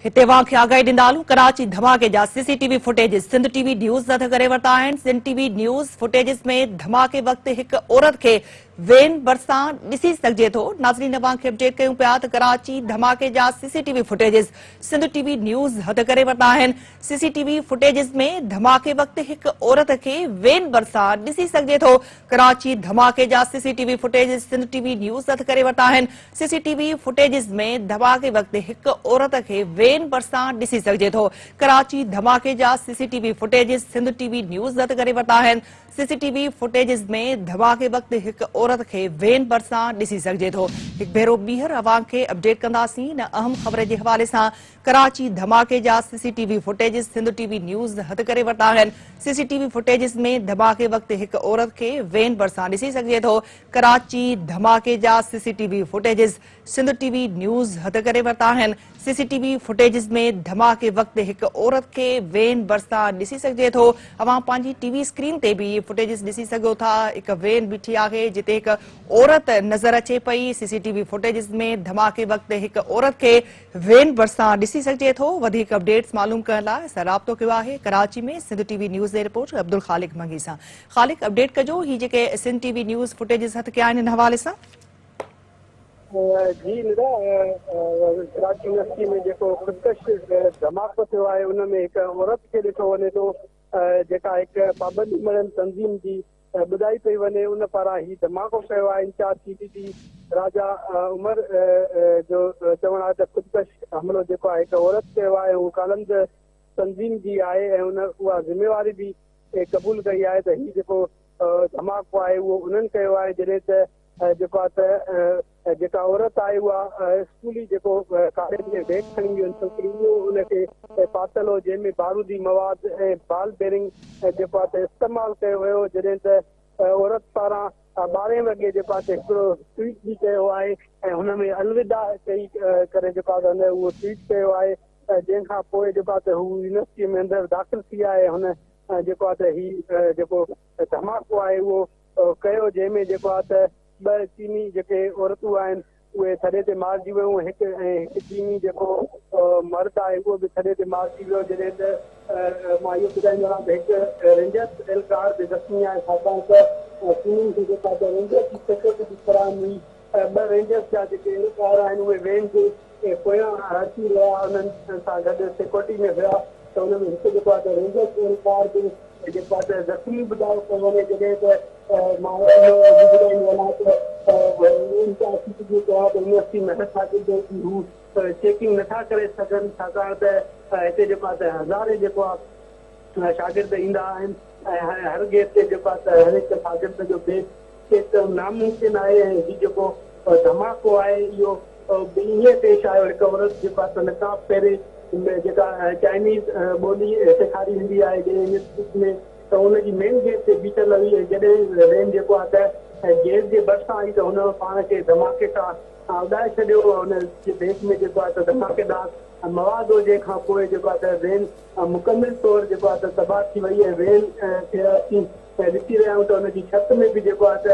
हिते वाक़िया आगाही ॾींदालूं कराची धमाके जा CCTV footage Sindh TV news रद्द करे वरिता आहिनि। सिंध टीवी न्यूज़ फुटेज में धमाके वक़्तु हिकु औरत खे वेन भरिसां ॾिसी सघिजे थो। नाज़रीन अवांखे अपडेट कयूं पिया त कराची धमाके जा CCTV footage Sindh TV news रद्द करे वरिता आहिनि। सीसीटीवी फुटेज में धमाके वक़्तु हिकु औरत खे वेन भरिसां ॾिसी सघिजे थो। कराची धमाके जा CCTV footage Sindh TV news रद्द करे वरिता आहिनि। सीसीटीवी फुटेज में धमाके वक़्तु हिकु औरत खे वेन भरिसां ॾिसी सघिजे थो। कराची धमाके जा CCTV footage Sindh TV news रद्द करे वरिता आहिनि। सीसीटीवी फुटेज में धमाके वक़्तु हिकु औरत खे वेन भरिसां ॾिसी सघिजे थो। हिकु भेरो ॿीहर अवां खे अपडेट कंदासीं न अहम ख़बर जे हवाले सां। कराची धमाके जा CCTV footage Sindh TV news रद्द करे वरिता आहिनि। सीसीटीवी फुटेज में धमाके वक़्तु हिकु औरत खे वेन भरिसां ॾिसी सघिजे थो। कराची धमाके जा CCTV footage Sindh TV news रद्द करे वरिता आहिनि। सीसीटीवी फुटेज में धमाके वक़्तु हिकु औरत खे वेन भरिसां ॾिसी सघिजे थो। अवां पंहिंजी टीवी स्क्रीन ते बि फुटेज ॾिसी सघो था। हिकु वेन बीठी आहे जिते हिकु औरत नज़र अचे पई। सीसीटीवी फुटेज में धमाके वक़्तु हिकु औरत खे वेन भरिसां ॾिसी सघिजे थो। वधीक अपडेट्स मालूम करण लाइ असां राब्तो कयो आहे कराची में सिंध टीवी न्यूज़ जे रिपोर्टर अब्दुल ख़ालिक मंगी सां। ख़ालिक अपडेट कजो ही जेके सिंध टीवी न्यूज़ फुटेज हथ कया आहिनि हिन हवाले सां। जी निदा कराची यूनिवर्सिटी में जेको ख़ुदकश धमाको थियो आहे उन में हिकु औरत खे ॾिठो वञे थो जेका हिकु पाबंदी मड़ियल तंज़ीम जी ॿुधाई पई वञे उन पारां ही धमाको कयो आहे। इंचार्ज सीडीडी राजा उमर जो चवणु आहे त ख़ुदकश हमिलो जेको आहे हिकु औरत कयो आहे उहो कालंद तंज़ीम जी आहे ऐं उहा ज़िम्मेवारी बि क़बूल कई आहे त हीउ जेको धमाको आहे उहो उन्हनि कयो आहे। जॾहिं त जेको आहे त जेका औरत आहे उहा स्कूली जेको कॉलेज में बैग खणी वियूं आहिनि छोकिरी उहो उनखे पातल हो जंहिंमें बारूदी मवाद ऐं बाल बेरिंग जेको आहे त इस्तेमालु कयो वियो। जॾहिं त औरत पारां 12 वॻे जेको आहे त हिकिड़ो ट्वीट बि कयो आहे ऐं हुन में अलविदा चई करे जेको आहे उहो ट्वीट कयो आहे। जंहिंखां पोइ जेको आहे त हू यूनिवर्सिटीअ में अंदरि दाख़िल थी विया ऐं हुन जेको आहे त हीउ जेको धमाको आहे उहो कयो जंहिंमें जेको आहे त 2 चीनी जेके औरतूं आहिनि उहे थॾे ते मारिजी वियूं। हिकु चीनी जेको मर्द आहे उहो बि थॾे ते मारिजी वियो। जॾहिं त मां इहो ॿुधाईंदो आहियां त हिकु रेंजर्स एहलकार बि ज़ख़्मी आहे छाकाणि त चीनी खे जेका आहे रेंजर्स जी सिक्योरिटी फराहम हुई। 2 रेंजर्स जा जेके एहलकार आहिनि उहे वेन जे पोयां अची रहिया उन्हनि सां गॾु सिक्योरिटी में विया त हुन में हिकु जेको आहे त रेंजर्स एहलकार बि जेको आहे त ज़ख़्मी ॿुधायो पियो वञे। जॾहिं त मां ॿुधाईंदो वञा त यूनिवर्सिटी में हू चेकिंग नथा करे सघनि छाकाणि त हिते जेको आहे त हज़ारे जेको आहे शागिर्द ईंदा आहिनि ऐं हर गेट ते जेको आहे त हर हिकु शागिर्द जो बेस चेक नामुमकिन आहे। ऐं हीउ जेको धमाको आहे इहो ईअं पेश आयो। हिकु औरत जेको आहे त नकाब पहिरें जेका चाइनीज़ ॿोली सेखारी वेंदी आहे जंहिं इंस्टीट्यूट में त हुनजी मेन गेट ते बीठल हुई ऐं जॾहिं वेन जेको आहे त गेट जे भरिसां आई त हुन पाण खे धमाके सां उॾाए छॾियो। हुन जे बेग में जेको आहे त धमाकेदार मवाद हो जंहिंखां पोइ जेको आहे त वेन मुकमिल तौरु जेको आहे त तबाह थी वई ऐं वेन खे असीं ॾिसी रहिया आहियूं त हुनजी छत में बि जेको आहे त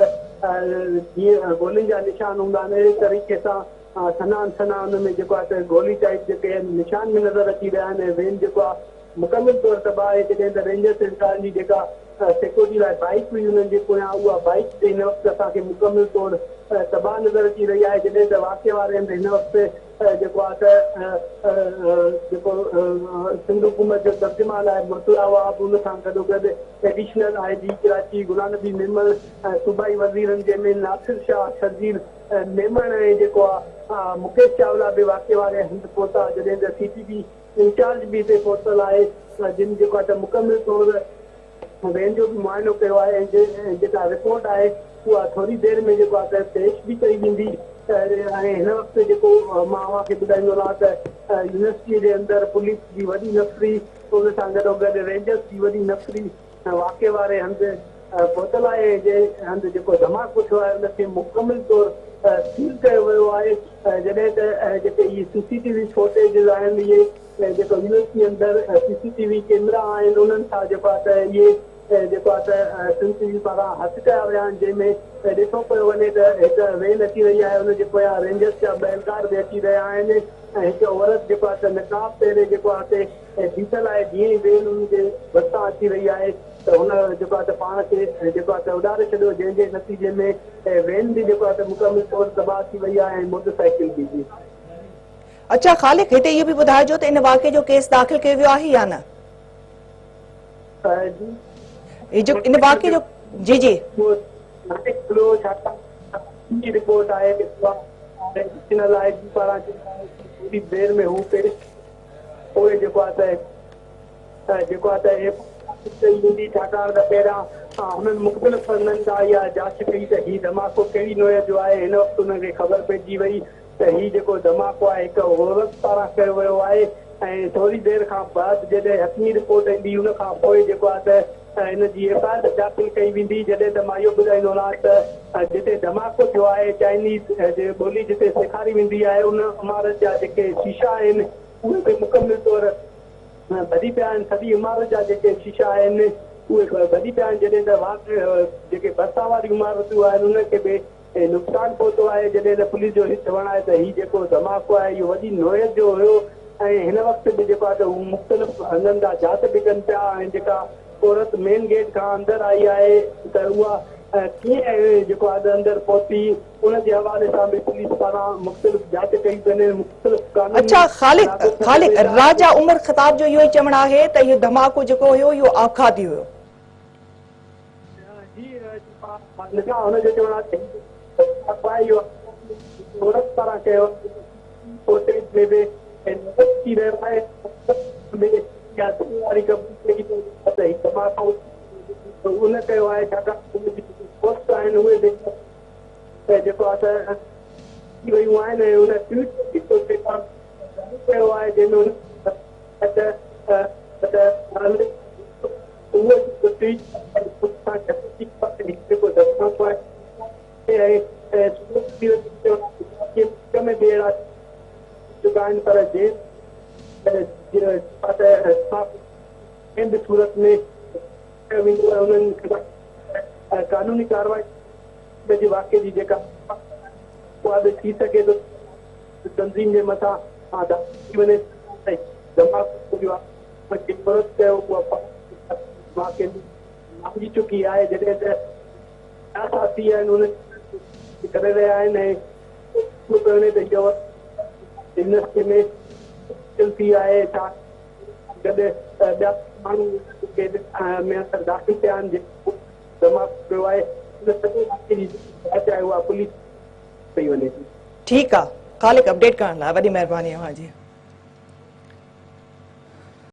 जीअं गोलियुनि जा निशान हूंदा आहिनि अहिड़े तरीक़े सां सना हुन में जेको आहे त गोली टाइप जेके निशान बि नज़र अची रहिया आहिनि। ऐं वेन जेको आहे मुकमिल तौरु तबाह आहे। जॾहिं त रेंजर सरकार जी जेका सिक्योरिटी लाइ बाइक हुई हुननि जे पोयां उहा बाइक ते हिन वक़्तु असांखे मुकमिल तौरु तबाह नज़र अची रही आहे। जॾहिं त वाक़िए वारे हंधि हिन वक़्तु जेको आहे त जेको सिंध हुकूमत जो तर्जुमान आहे मथुरा वहाब उन सां गॾोगॾु एडिशनल IG कराची गुलाम नबी मेमन सूबाई वज़ीरनि जंहिंमें नासिर शाह शर्जील मेमन ऐं जेको आहे मुकेश चावला बि वाक़िए वारे हंधि पहुता। जॾहिं त CTV इंचार्ज बि हिते पहुतल आहे जिन जेको आहे त मुकमिल तौरु वेन जो बि मुआइनो कयो आहे ऐं जेका रिपोर्ट आहे उहा थोरी देरि में जेको आहे त पेश बि कई वेंदी। ऐं हिन वक़्तु जेको मां अव्हांखे ॿुधाईंदो रहां त यूनिवर्सिटीअ जे अंदरि पुलिस जी वॾी नफ़री उन सां गॾोगॾु रेंजर्स जी वॾी नफ़री वाक़िए वारे हंधि पहुतल आहे। जंहिं हंधि जेको धमाको थियो आहे उनखे मुकमिल तौरु सील कयो वियो आहे। जॾहिं त जेके इहे CCTV फुटेज आहिनि इहे जेको यूनिवर्सिटी अंदरि CCTV कैमरा आहिनि उन्हनि सां जेको आहे त इहे जेको आहे त सिंध टीवी पारां हथु कया विया आहिनि जंहिंमें ॾिठो पियो वञे त हिकु वेन अची रही आहे उनजे पोयां रेंजर्स जा ॿ एहलकार बि अची रहिया आहिनि हिकु औरत जेको आहे त नकाब पहिरें जेको आहे बीठल आहे, जीअं ई वेन हुनजे भरिसां अची रही आहे त हुन जेको आहे पाण खे जेको आहे उॾारे छॾियो, जंहिंजे नतीजे में वेन बि जेको आहे मुकमिल तौर तबाह थी वई आहे ऐं मोटरसाइकिल बि। अच्छा ख़ालिक, हिते इहो बि ॿुधाइजो त इन वाक़े जो केस दाख़िल कयो वियो आहे या न? इन वाक़े जो जी जी रिपोर्ट आहे थोरी देर में हू पोइ जेको आहे ईंदी, छाकाणि त पहिरियां हुननि मुख़्तलिफ़ फंडनि सां इहा जांच कई त हीउ धमाको कहिड़ी नोय जो आहे। हिन वक़्तु हुनखे ख़बर पइजी वई त हीउ जेको धमाको आहे हिकु औरत पारां कयो वियो आहे ऐं थोरी देरि खां बाद जॾहिं हथमी रिपोर्ट ईंदी उन खां पोइ जेको आहे त हिन जी एफआईआर दाख़िल कई वेंदी। जॾहिं त मां इहो ॿुधाईंदो आहियां त जिते धमाको थियो आहे चाइनीज़ ॿोली जिते सेखारी वेंदी आहे उन इमारत जा जेके शीशा आहिनि उहे बि मुकमिल तौर भॼी पिया आहिनि। सॼी इमारत जा जेके शीशा आहिनि उहे भॼी पिया आहिनि। जॾहिं त जेके भरिसां वारियूं इमारतूं आहिनि उनखे बि नुक़सानु पहुतो आहे। जॾहिं त पुलिस जो हिकु चवणु आहे त हीउ जेको धमाको आहे इहो वॾी नोयत जो हुयो ऐं हिन वक़्तु बि जेको आहे त हू मुख़्तलिफ़ हंधनि खां जांच बि कनि पिया ऐं जेका औरत मेन गेट खां अंदरि आई आहे त उहा कीअं जेको आहे अंदरि पहुती उनजे हवाले सां बि पुलिस पारां मुख़्तलिफ़ जांच कई वञे, मुख़्तलिफ़ अच्छा ख़ालिक, राजा उमर ख़ताब जो इहो ई चवणु आहे त इहो धमाको जेको हुयो इहो आबखाती हुयो। हुनजो चवणु आहे औरत पारां कयो में बि उन कयो आहे, छाकाणि पोस्ट आहिनि उहे बि जेको आहे थी वियूं आहिनि। उन ट्वीट कयो आहे जंहिंमें सूरत में कानूनी कार्रवाई जे वाक़े जी जेका उहा बि थी सघे थो तंज़ीम जे मथां वञे वाक़े चुकी आहे। जॾहिं त साथी आहिनि उन करे रहिया आहिनि ऐं थी आहे छा गॾु ॿिया माण्हू दाख़िल थिया आहिनि जेको धमाको कयो आहे उहा पुलिस कई वञे थी। ठीकु आहे ख़ालिक, अपडेट करण लाइ वॾी महिरबानी।